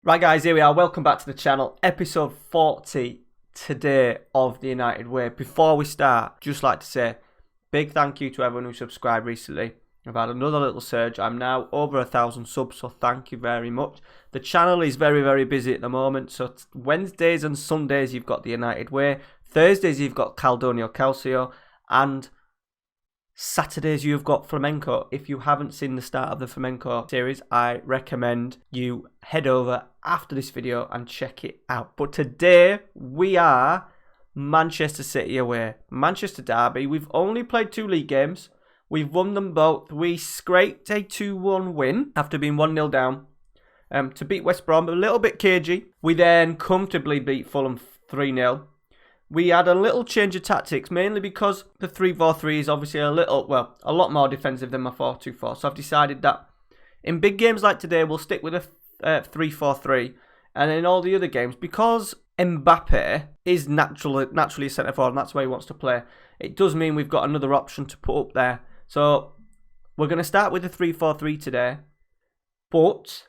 Right guys, here we are. Welcome back to the channel. Episode 40 today of the United Way. Before we start, just like to say big thank you to everyone who subscribed recently. I've had another little surge. I'm now over 1,000 subs, so thank you very much. The channel is very busy at the moment. So Wednesdays and Sundays you've got the United Way. Thursdays you've got Caldonio Calcio. And Saturdays you've got Flamenco. If you haven't seen the start of the Flamenco series, I recommend you head over after this video and check it out. But today we are Manchester City away. Manchester derby. We've only played 2 league games. We've won them both. We scraped a 2-1 win after being 1-0 down to beat West Brom. A little bit cagey. We then comfortably beat Fulham 3-0. We had a little change of tactics, mainly because the 3-4-3 is obviously a lot more defensive than my 4-2-4. So I've decided that in big games like today, we'll stick with a 3-4-3. And in all the other games, because Mbappe is naturally a centre forward, and that's where he wants to play, it does mean we've got another option to put up there. So we're going to start with the 3-4-3 today. But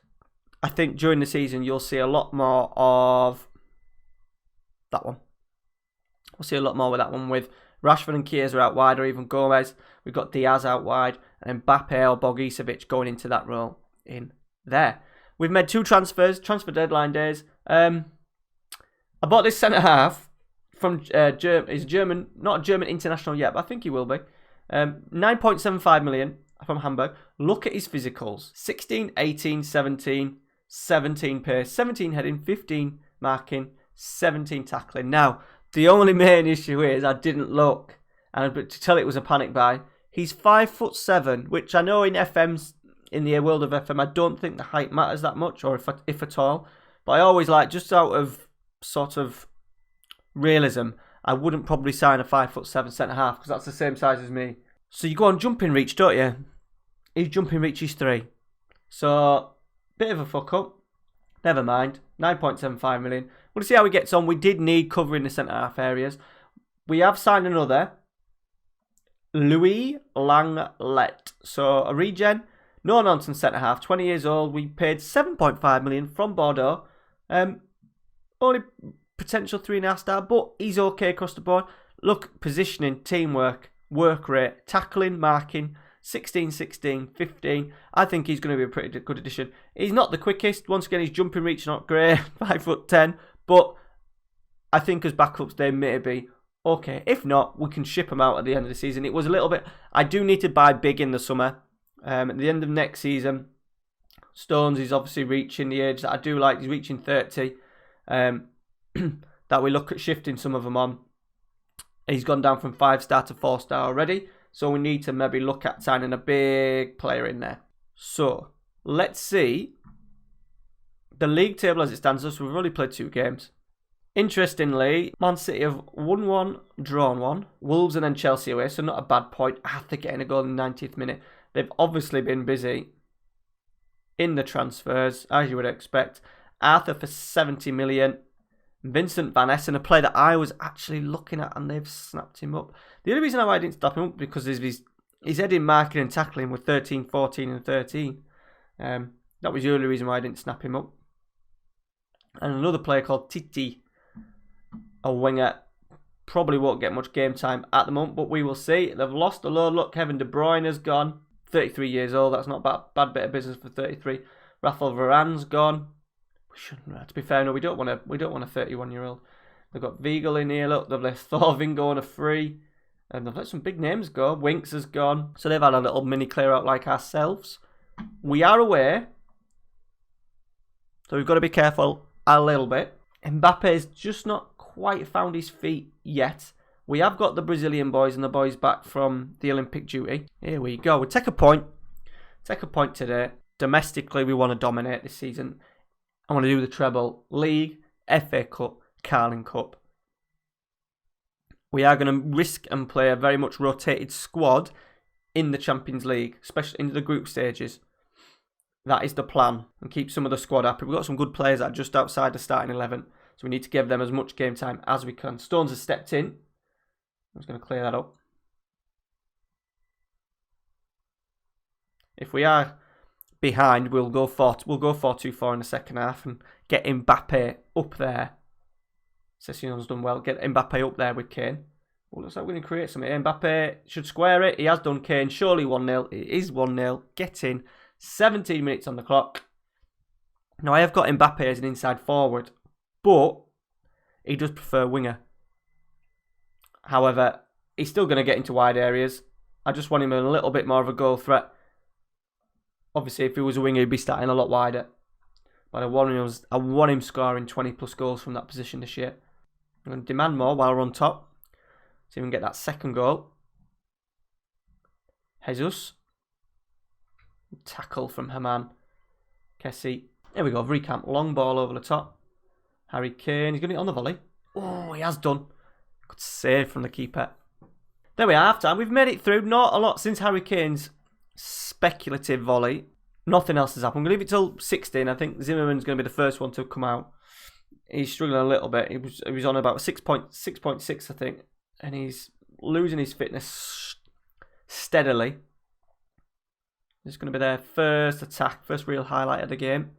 I think during the season, you'll see a lot more of that one. We'll see a lot more with that one, with Rashford and Chiesa out wide, or even Gomez. We've got Diaz out wide, and Mbappe or Bogicevic going into that role in there. We've made 2 transfers, transfer deadline days. I bought this centre half from he's German, not a German international yet, but I think he will be. 9.75 million from Hamburg. Look at his physicals: 16, 18, 17, 17 pace, 17 heading, 15 marking, 17 tackling. Now, the only main issue is I didn't look, and to tell it was a panic buy. He's 5'7", which I know in the world of FM, I don't think the height matters that much, or if at all. But I always like, just out of sort of realism, I wouldn't probably sign a 5'7" centre half, because that's the same size as me. So you go on jumping reach, don't you? His jumping reach is 3. So bit of a fuck up. Never mind. 9.75 million. We'll see how he gets on. We did need covering the centre half areas. We have signed another, Louis Langlet. So a regen, no nonsense centre half, 20 years old. We paid 7.5 million from Bordeaux. Only potential 3.5 star, but he's okay across the board. Look, positioning, teamwork, work rate, tackling, marking, 16, 16, 15. I think he's going to be a pretty good addition. He's not the quickest. Once again, his jumping reach not great, 5'10". But I think as backups, they may be okay. If not, we can ship him out at the end of the season. It was a little bit... I do need to buy big in the summer. At the end of next season, Stones is obviously reaching the age that I do like. He's reaching 30. That we look at shifting some of them on. He's gone down from 5-star to 4-star already. So we need to maybe look at signing a big player in there. So let's see the league table as it stands. So we've only played 2 games. Interestingly, Man City have won 1, drawn 1. Wolves and then Chelsea away. So not a bad point after getting a goal in the 90th minute. They've obviously been busy in the transfers, as you would expect. Arthur for 70 million. Vincent Van Essen, a player that I was actually looking at, and they've snapped him up. The only reason why I didn't snap him up because his heading, marking and tackling were 13, 14 and 13. That was the only reason why I didn't snap him up. And another player called Titi, a winger, probably won't get much game time at the moment, but we will see. They've lost a load. Look, Kevin De Bruyne has gone. 33 years old. That's not a bad bit of business for 33. Rafael Varane's gone. We shouldn't. To be fair, no, we don't want a 31-year-old. They've got Vigal in here. Look, they've let Thorvin go on a free, and they've let some big names go. Winks has gone, so they've had a little mini clear out like ourselves. We are away, so we've got to be careful a little bit. Mbappe's just not quite found his feet yet. We have got the Brazilian boys and the boys back from the Olympic duty. Here we go. We'll take a point. Take a point today. Domestically, we want to dominate this season. I want to do the treble: League, FA Cup, Carling Cup. We are going to risk and play a very much rotated squad in the Champions League, especially in the group stages. That is the plan, and keep some of the squad happy. We've got some good players that are just outside the starting 11, so we need to give them as much game time as we can. Stones has stepped in. I'm just going to clear that up. If we are behind. We'll go 4-2-4 in the second half and get Mbappe up there. Session's done well. Get Mbappe up there with Kane. Well, looks like we're going to create something. Mbappe should square it. He has done. Kane. Surely 1-0. It is 1-0. Get in. 17 minutes on the clock. Now, I have got Mbappe as an inside forward, but he does prefer winger. However, he's still going to get into wide areas. I just want him a little bit more of a goal threat. Obviously, if he was a winger, he'd be starting a lot wider. But I want him scoring 20 plus goals from that position this year. I'm going to demand more while we're on top. See if we can get that second goal. Jesus. Tackle from Haman. Kessie. There we go. Recamp. Long ball over the top. Harry Kane. He's going to get on the volley. Oh, he has done. Good save from the keeper. There we are. Half time. We've made it through. Not a lot since Harry Kane's speculative volley. Nothing else has happened. I'm going to leave it till 16. I think Zimmerman's going to be the first one to come out. He's struggling a little bit. He was on about 6.6, I think. And he's losing his fitness steadily. It's going to be their first attack. First real highlight of the game.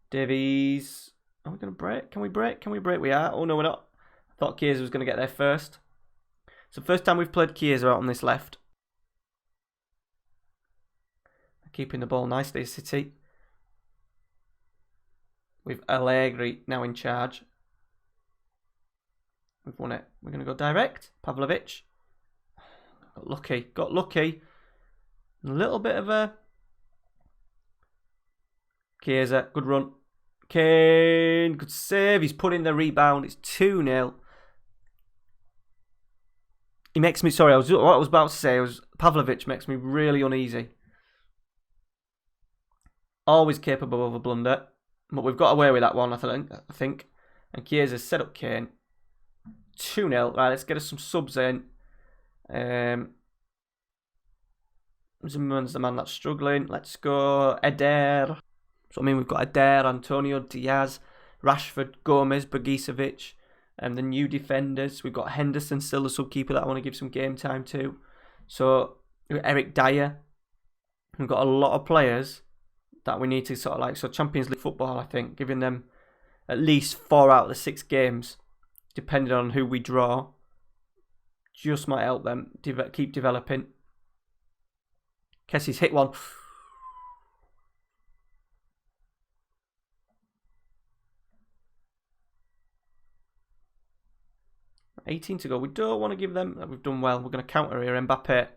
Davies. Are we going to break? Can we break? Can we break? We are. Oh, no, we're not. I thought Chiesa was going to get there first. It's the first time we've played Chiesa out on this left. Keeping the ball nicely, City. With Allegri now in charge. We've won it. We're going to go direct. Pavlovic. Got lucky. Got lucky. A little bit of a... Chiesa. Good run. Kane. Good save. He's put in the rebound. It's 2-0. He makes me... Sorry, what I was about to say was Pavlovic makes me really uneasy. Always capable of a blunder. But we've got away with that one, I think. And Chiesa set up Kane. 2-0. Right, let's get us some subs in. Zimmerman's the man that's struggling. Let's go. Eder. So, I mean, we've got Eder, Antonio, Diaz, Rashford, Gomez, Bergisevic. And the new defenders. We've got Henderson, still the sub-keeper that I want to give some game time to. So, Eric Dyer. We've got a lot of players that we need to sort of like, so Champions League football, I think, giving them at least 4 out of the 6 games, depending on who we draw, just might help them keep developing. Kessie's hit one. 18 to go. We don't want to give them, we've done well. We're going to counter here. Mbappe.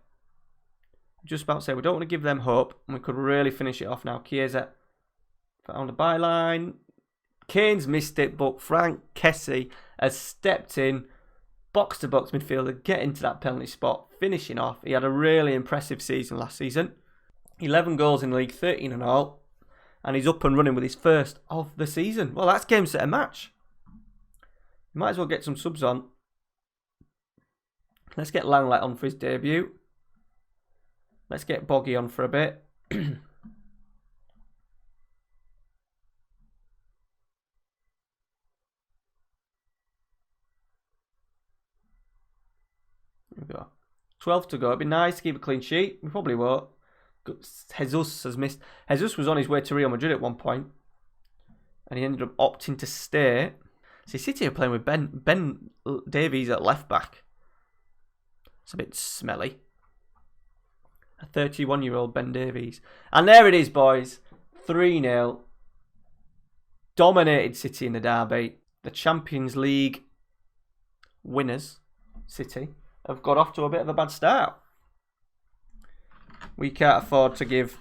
Just about to say, we don't want to give them hope. And we could really finish it off now. Chiesa found the byline. Kane's missed it, but Frank Kessie has stepped in. Box-to-box midfielder, getting to that penalty spot, finishing off. He had a really impressive season last season. 11 goals in the league, 13 in all. And he's up and running with his first of the season. Well, that's game, set, and match. Might as well get some subs on. Let's get Langlet on for his debut. Let's get Boggy on for a bit. Here we go. 12 to go. It'd be nice to keep a clean sheet. We probably won't. Jesus has missed. Jesus was on his way to Real Madrid at one point. And he ended up opting to stay. See, City are playing with Ben Davies at left back. It's a bit smelly. A 31-year-old Ben Davies. And there it is, boys. 3-0. Dominated City in the derby. The Champions League winners, City, have got off to a bit of a bad start. We can't afford to give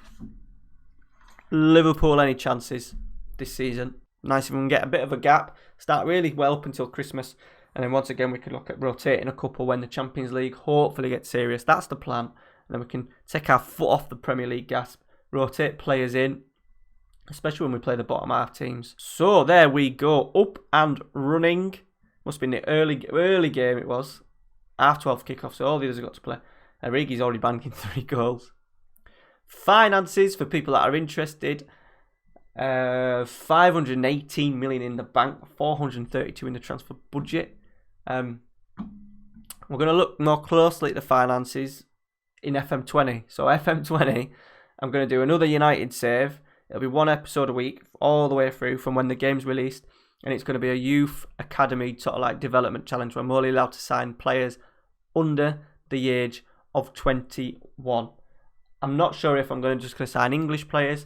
Liverpool any chances this season. Nice if we can get a bit of a gap. Start really well up until Christmas. And then once again, we could look at rotating a couple when the Champions League hopefully gets serious. That's the plan. And then we can take our foot off the Premier League gas, rotate players in, especially when we play the bottom half teams. So there we go, up and running. Must have been the early game it was. Half 12 kickoff, so all the others have got to play. Origi's already banking 3 goals. Finances for people that are interested. 518 million in the bank, 432 in the transfer budget. We're going to look more closely at the finances in FM20. So FM20 I'm going to do another United save. It'll be one episode a week all the way through from when the game's released. And it's going to be a youth academy sort of like development challenge where I'm only allowed to sign players under the age of 21. I'm not sure if I'm just going to sign English players.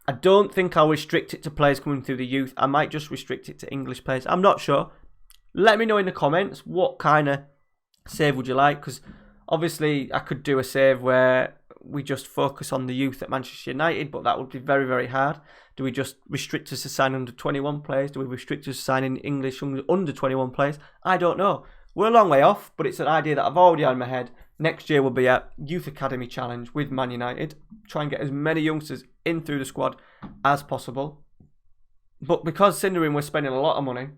I don't think I'll restrict it to players coming through the youth. I might just restrict it to English players. I'm not sure. Let me know in the comments what kind of save would you like, because obviously I could do a save where we just focus on the youth at Manchester United, but that would be very, very hard. Do we just restrict us to sign under 21 players? Do we restrict us to signing English under 21 players? I don't know. We're a long way off, but it's an idea that I've already had in my head. Next year will be a Youth Academy Challenge with Man United. Try and get as many youngsters in through the squad as possible. But because considering we're spending a lot of money,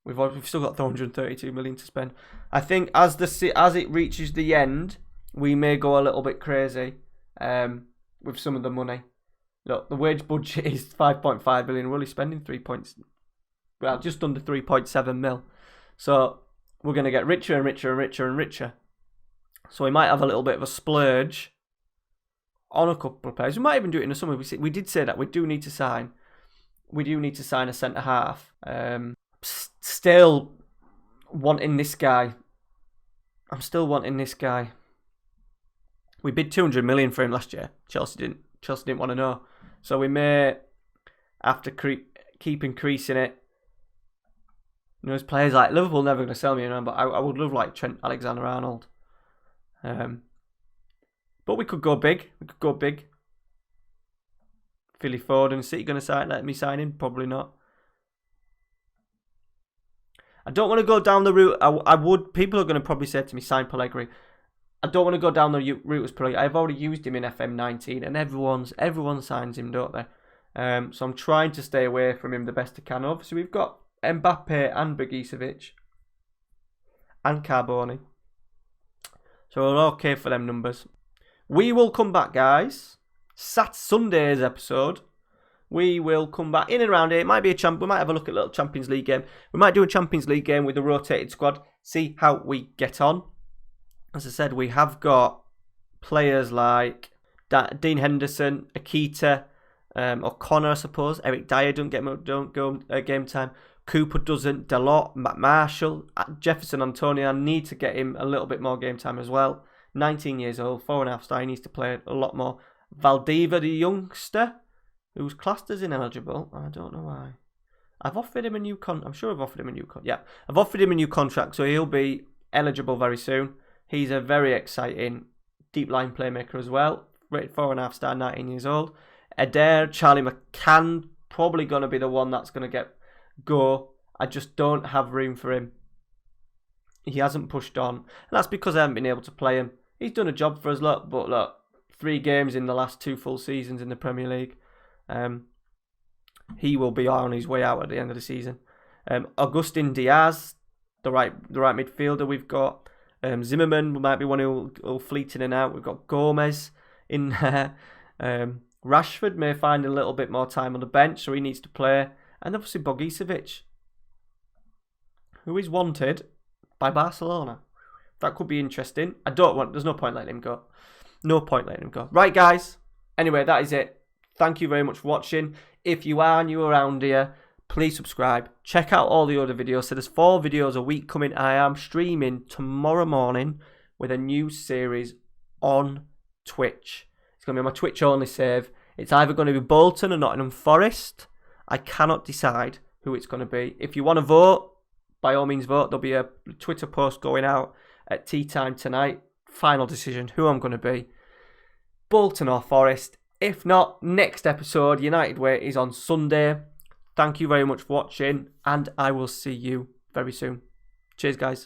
we've still got 432 million to spend. I think as it reaches the end, we may go a little bit crazy with some of the money. Look, the wage budget is 5.5 billion. We're only spending just under 3.7 mil. So we're going to get richer and richer and richer and richer. So we might have a little bit of a splurge on a couple of players. We might even do it in the summer. We did say that we do need to sign a centre half. Still wanting this guy. I'm still wanting this guy. We bid 200 million for him last year. Chelsea didn't want to know. So we may have to keep increasing it. You know, there's players like Liverpool never going to sell me, but I would love like Trent Alexander-Arnold. But we could go big. Philly Foden, City going to let me sign him? Probably not. I don't want to go down the route. I would. People are going to probably say to me, sign Pellegrini. I don't want to go down the route as Pellegrini. I've already used him in FM19, and everyone signs him, don't they? So I'm trying to stay away from him the best I can. Obviously, we've got Mbappe and Begicevic and Carboni. So we're okay for them numbers. We will come back, guys. Sunday's episode. We will come back in and around here. It might be we might have a look at a little Champions League game. We might do a Champions League game with a rotated squad. See how we get on. As I said, we have got players like Dean Henderson, Akita, O'Connor, I suppose. Eric Dyer don't go game time. Cooper doesn't. Dalot, Matt Marshall, Jefferson Antonio. I need to get him a little bit more game time as well. 19 years old, 4.5 star. He needs to play a lot more. Valdeva, the youngster, who's classed as ineligible. I don't know why. I've offered him a new I'm sure I've offered him a new Yeah, I've offered him a new contract, so he'll be eligible very soon. He's a very exciting deep line playmaker as well. Rated 4.5 star, 19 years old. Adair, Charlie McCann, probably going to be the one that's going to go. I just don't have room for him. He hasn't pushed on. And that's because I haven't been able to play him. He's done a job for us, but look, 3 games in the last 2 full seasons in the Premier League. He will be on his way out at the end of the season. Augustin Diaz, the right midfielder we've got. Zimmerman might be one who'll fleet in and out. We've got Gomez in there. Rashford may find a little bit more time on the bench, so he needs to play. And obviously Bogicevic, who is wanted by Barcelona. That could be interesting. There's no point letting him go. Right, guys. Anyway, that is it. Thank you very much for watching. If you are new around here, please subscribe. Check out all the other videos. So there's 4 videos a week coming. I am streaming tomorrow morning with a new series on Twitch. It's going to be my Twitch only save. It's either going to be Bolton or Nottingham Forest. I cannot decide who it's going to be. If you want to vote, by all means vote. There'll be a Twitter post going out at tea time tonight. Final decision who I'm going to be. Bolton or Forest. If not, next episode, United Way, is on Sunday. Thank you very much for watching, and I will see you very soon. Cheers, guys.